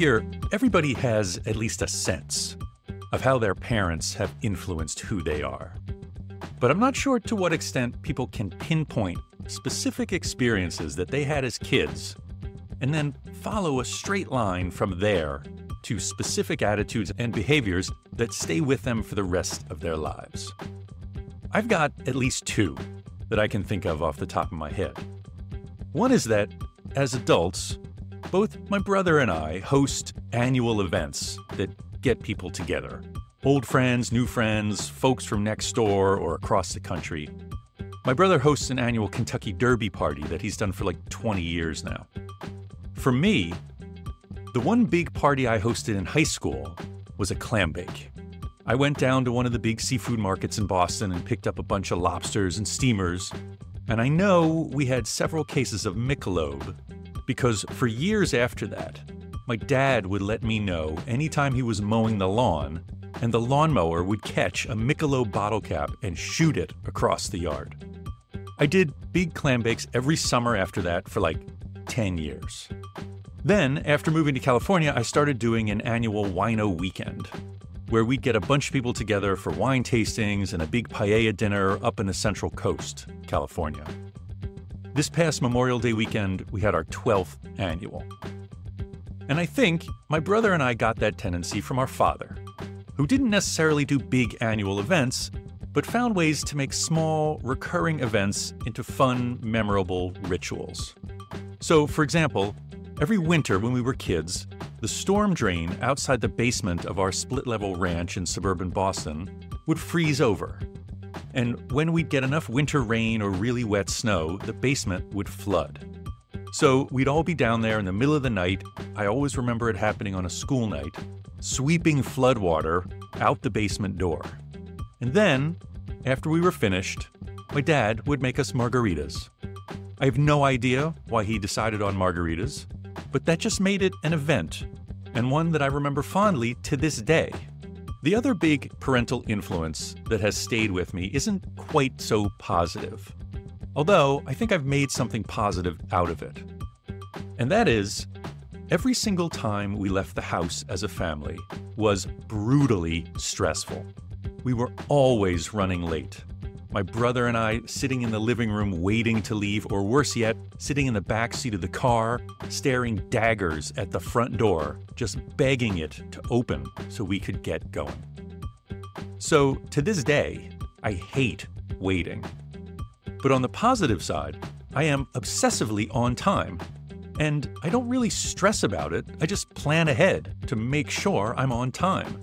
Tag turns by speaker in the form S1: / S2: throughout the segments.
S1: figure everybody has at least a sense of how their parents have influenced who they are. But I'm not sure to what extent people can pinpoint specific experiences that they had as kids and then follow a straight line from there to specific attitudes and behaviors that stay with them for the rest of their lives. I've got at least two that I can think of off the top of my head. One is that, as adults, both my brother and I host annual events that get people together. Old friends, new friends, folks from next door or across the country. My brother hosts an annual Kentucky Derby party that he's done for like 20 years now. For me, the one big party I hosted in high school was a clam bake. I went down to one of the big seafood markets in Boston and picked up a bunch of lobsters and steamers. And I know we had several cases of Michelob because for years after that, my dad would let me know anytime he was mowing the lawn and the lawnmower would catch a Michelob bottle cap and shoot it across the yard. I did big clam bakes every summer after that for like 10 years. Then, after moving to California, I started doing an annual wino weekend, where we'd get a bunch of people together for wine tastings and a big paella dinner up in the Central Coast, California. This past Memorial Day weekend, we had our 12th annual. And I think my brother and I got that tendency from our father, who didn't necessarily do big annual events, but found ways to make small, recurring events into fun, memorable rituals. So, for example, every winter when we were kids, the storm drain outside the basement of our split-level ranch in suburban Boston would freeze over. And when we'd get enough winter rain or really wet snow, the basement would flood. So we'd all be down there in the middle of the night, I always remember it happening on a school night, sweeping floodwater out the basement door. And then, after we were finished, my dad would make us margaritas. I have no idea why he decided on margaritas, but that just made it an event, and one that I remember fondly to this day. The other big parental influence that has stayed with me isn't quite so positive, although I think I've made something positive out of it. And that is, every single time we left the house as a family was brutally stressful. We were always running late. My brother and I sitting in the living room waiting to leave, or worse yet, sitting in the back seat of the car, staring daggers at the front door, just begging it to open so we could get going. So, to this day, I hate waiting. But on the positive side, I am obsessively on time. And I don't really stress about it, I just plan ahead to make sure I'm on time.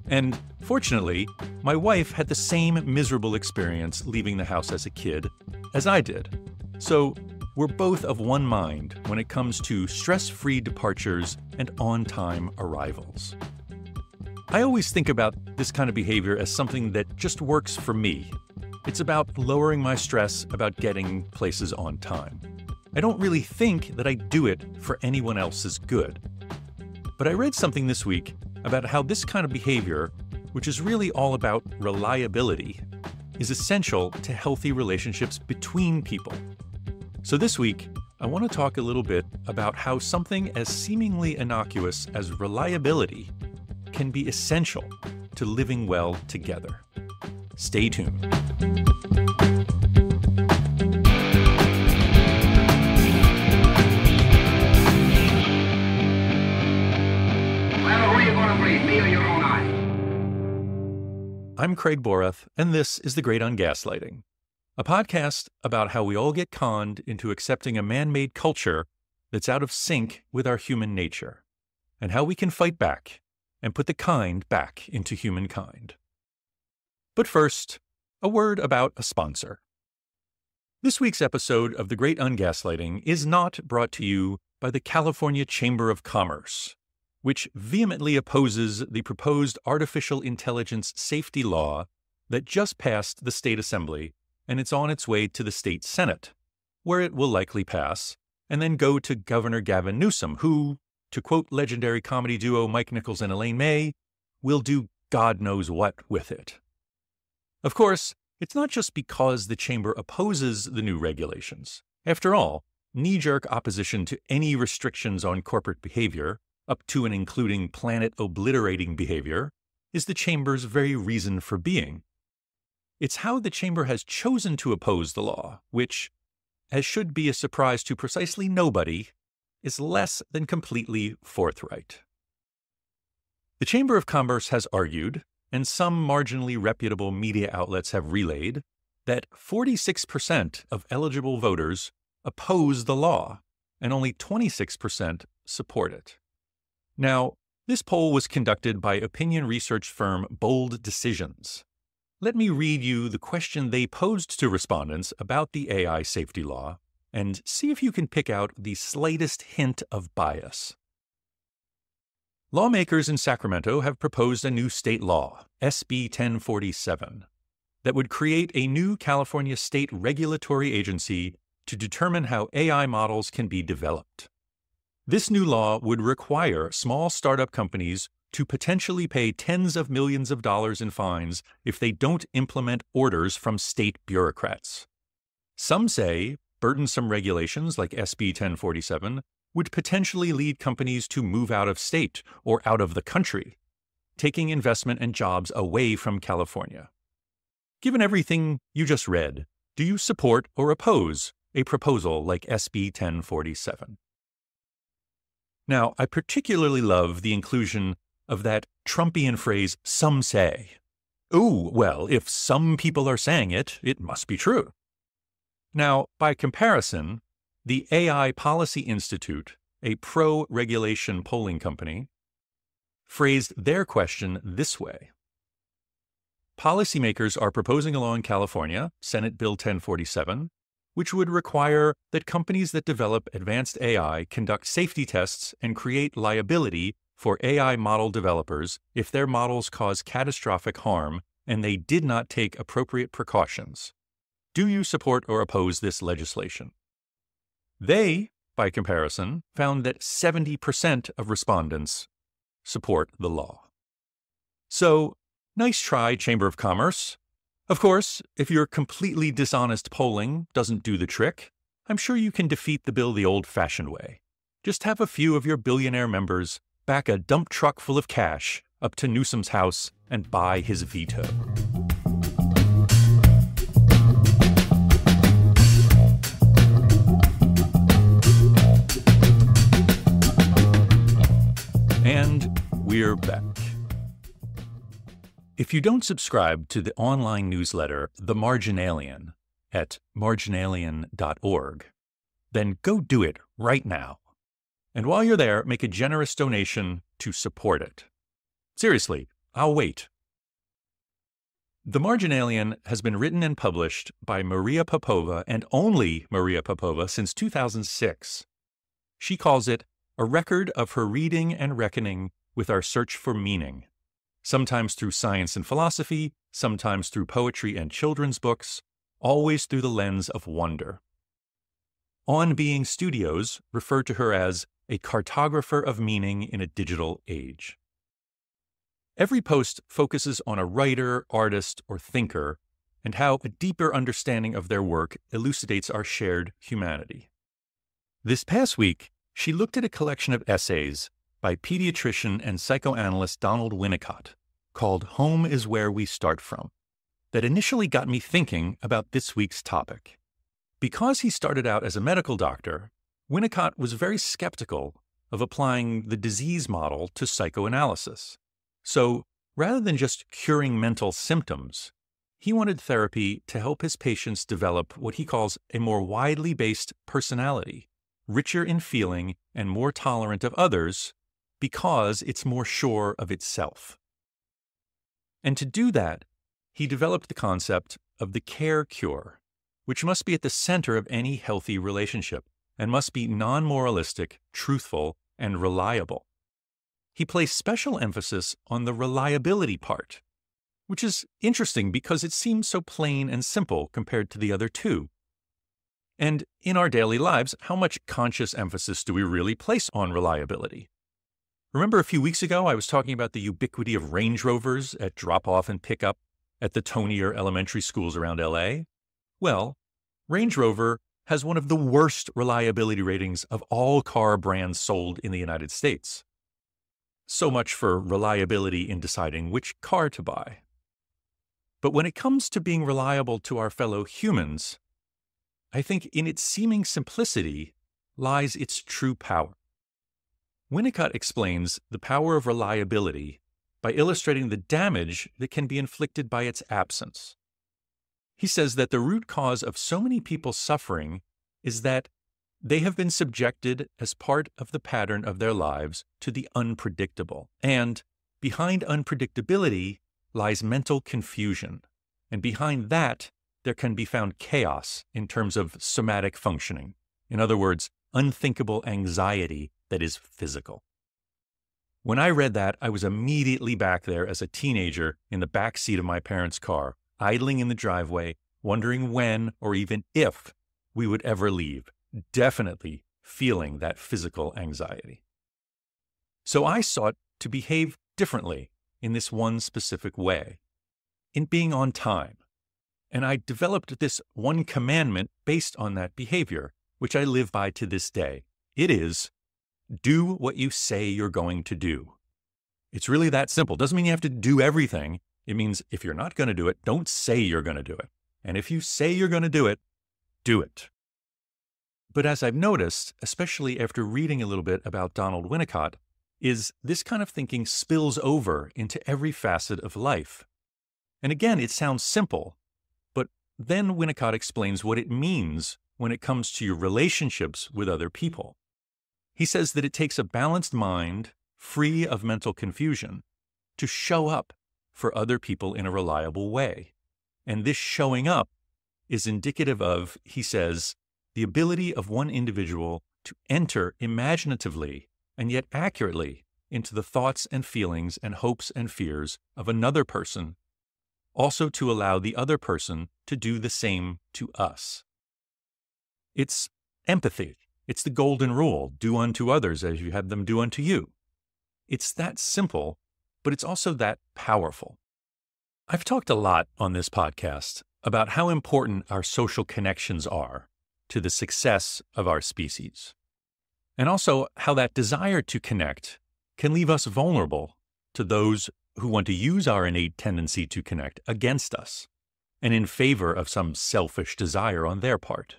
S1: And fortunately, my wife had the same miserable experience leaving the house as a kid as I did. So we're both of one mind when it comes to stress-free departures and on-time arrivals. I always think about this kind of behavior as something that just works for me. It's about lowering my stress about getting places on time. I don't really think that I do it for anyone else's good. But I read something this week about how this kind of behavior, which is really all about reliability, is essential to healthy relationships between people. So this week, I want to talk a little bit about how something as seemingly innocuous as reliability can be essential to living well together. Stay tuned. I'm Craig Borath, and this is The Great Ungaslighting, a podcast about how we all get conned into accepting a man-made culture that's out of sync with our human nature, and how we can fight back and put the kind back into humankind. But first, a word about a sponsor. This week's episode of The Great Ungaslighting is not brought to you by the California Chamber of Commerce, which vehemently opposes the proposed artificial intelligence safety law that just passed the state assembly, and it's on its way to the state senate, where it will likely pass, and then go to Governor Gavin Newsom, who, to quote legendary comedy duo Mike Nichols and Elaine May, will do God knows what with it. Of course, it's not just because the chamber opposes the new regulations. After all, knee-jerk opposition to any restrictions on corporate behavior, up to and including planet-obliterating behavior, is the Chamber's very reason for being. It's how the Chamber has chosen to oppose the law, which, as should be a surprise to precisely nobody, is less than completely forthright. The Chamber of Commerce has argued, and some marginally reputable media outlets have relayed, that 46% of eligible voters oppose the law, and only 26% support it. Now, this poll was conducted by opinion research firm Bold Decisions. Let me read you the question they posed to respondents about the AI safety law and see if you can pick out the slightest hint of bias. Lawmakers in Sacramento have proposed a new state law, SB 1047, that would create a new California state regulatory agency to determine how AI models can be developed. This new law would require small startup companies to potentially pay tens of millions of dollars in fines if they don't implement orders from state bureaucrats. Some say burdensome regulations like SB 1047 would potentially lead companies to move out of state or out of the country, taking investment and jobs away from California. Given everything you just read, do you support or oppose a proposal like SB 1047? Now, I particularly love the inclusion of that Trumpian phrase, "some say." Ooh, well, if some people are saying it, it must be true. Now, by comparison, the AI Policy Institute, a pro-regulation polling company, phrased their question this way. Policymakers are proposing a law in California, Senate Bill 1047, which would require that companies that develop advanced AI conduct safety tests and create liability for AI model developers if their models cause catastrophic harm and they did not take appropriate precautions. Do you support or oppose this legislation? They, by comparison, found that 70% of respondents support the law. So, nice try, Chamber of Commerce. Of course, if your completely dishonest polling doesn't do the trick, I'm sure you can defeat the bill the old-fashioned way. Just have a few of your billionaire members back a dump truck full of cash up to Newsom's house and buy his veto. And we're back. If you don't subscribe to the online newsletter, The Marginalian, at marginalian.org, then go do it right now. And while you're there, make a generous donation to support it. Seriously, I'll wait. The Marginalian has been written and published by Maria Popova and only Maria Popova since 2006. She calls it a record of her reading and reckoning with our search for meaning, sometimes through science and philosophy, sometimes through poetry and children's books, always through the lens of wonder. On Being Studios refer to her as a cartographer of meaning in a digital age. Every post focuses on a writer, artist, or thinker, and how a deeper understanding of their work elucidates our shared humanity. This past week, she looked at a collection of essays by pediatrician and psychoanalyst Donald Winnicott called Home is Where We Start From, that initially got me thinking about this week's topic. Because he started out as a medical doctor, Winnicott was very skeptical of applying the disease model to psychoanalysis. So, rather than just curing mental symptoms, he wanted therapy to help his patients develop what he calls a more widely based personality, richer in feeling and more tolerant of others because it's more sure of itself. And to do that, he developed the concept of the care cure, which must be at the center of any healthy relationship and must be non-moralistic, truthful, and reliable. He placed special emphasis on the reliability part, which is interesting because it seems so plain and simple compared to the other two. And in our daily lives, how much conscious emphasis do we really place on reliability? Remember a few weeks ago I was talking about the ubiquity of Range Rovers at drop-off and pick-up at the Tonier elementary schools around LA? Well, Range Rover has one of the worst reliability ratings of all car brands sold in the United States. So much for reliability in deciding which car to buy. But when it comes to being reliable to our fellow humans, I think in its seeming simplicity lies its true power. Winnicott explains the power of reliability by illustrating the damage that can be inflicted by its absence. He says that the root cause of so many people's suffering is that they have been subjected as part of the pattern of their lives to the unpredictable. And behind unpredictability lies mental confusion. And behind that, there can be found chaos in terms of somatic functioning. In other words, unthinkable anxiety that is physical. When I read that, I was immediately back there as a teenager in the back seat of my parents' car, idling in the driveway, wondering when or even if we would ever leave, definitely feeling that physical anxiety. So I sought to behave differently in this one specific way, in being on time. And I developed this one commandment based on that behavior, which I live by to this day. It is, do what you say you're going to do. It's really that simple. Doesn't mean you have to do everything. It means if you're not going to do it, don't say you're going to do it. And if you say you're going to do it, do it. But as I've noticed, especially after reading a little bit about Donald Winnicott, is this kind of thinking spills over into every facet of life. And again, it sounds simple, but then Winnicott explains what it means when it comes to your relationships with other people. He says that it takes a balanced mind, free of mental confusion, to show up for other people in a reliable way. And this showing up is indicative of, he says, the ability of one individual to enter imaginatively and yet accurately into the thoughts and feelings and hopes and fears of another person, also to allow the other person to do the same to us. It's empathy. It's the golden rule, do unto others as you have them do unto you. It's that simple, but it's also that powerful. I've talked a lot on this podcast about how important our social connections are to the success of our species, and also how that desire to connect can leave us vulnerable to those who want to use our innate tendency to connect against us and in favor of some selfish desire on their part.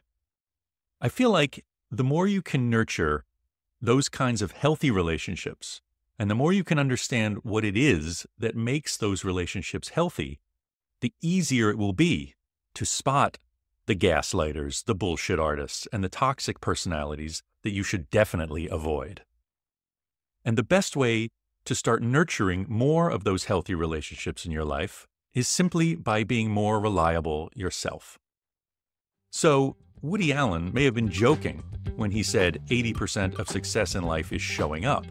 S1: I feel like the more you can nurture those kinds of healthy relationships, and the more you can understand what it is that makes those relationships healthy, the easier it will be to spot the gaslighters, the bullshit artists, and the toxic personalities that you should definitely avoid. And the best way to start nurturing more of those healthy relationships in your life is simply by being more reliable yourself. So, Woody Allen may have been joking when he said 80% of success in life is showing up.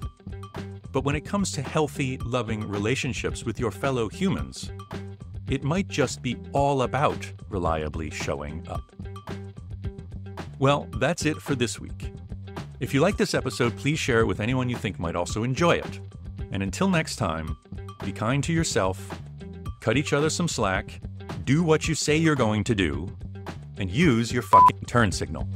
S1: But when it comes to healthy, loving relationships with your fellow humans, it might just be all about reliably showing up. Well, that's it for this week. If you like this episode, please share it with anyone you think might also enjoy it. And until next time, be kind to yourself, cut each other some slack, do what you say you're going to do, and use your fucking turn signal.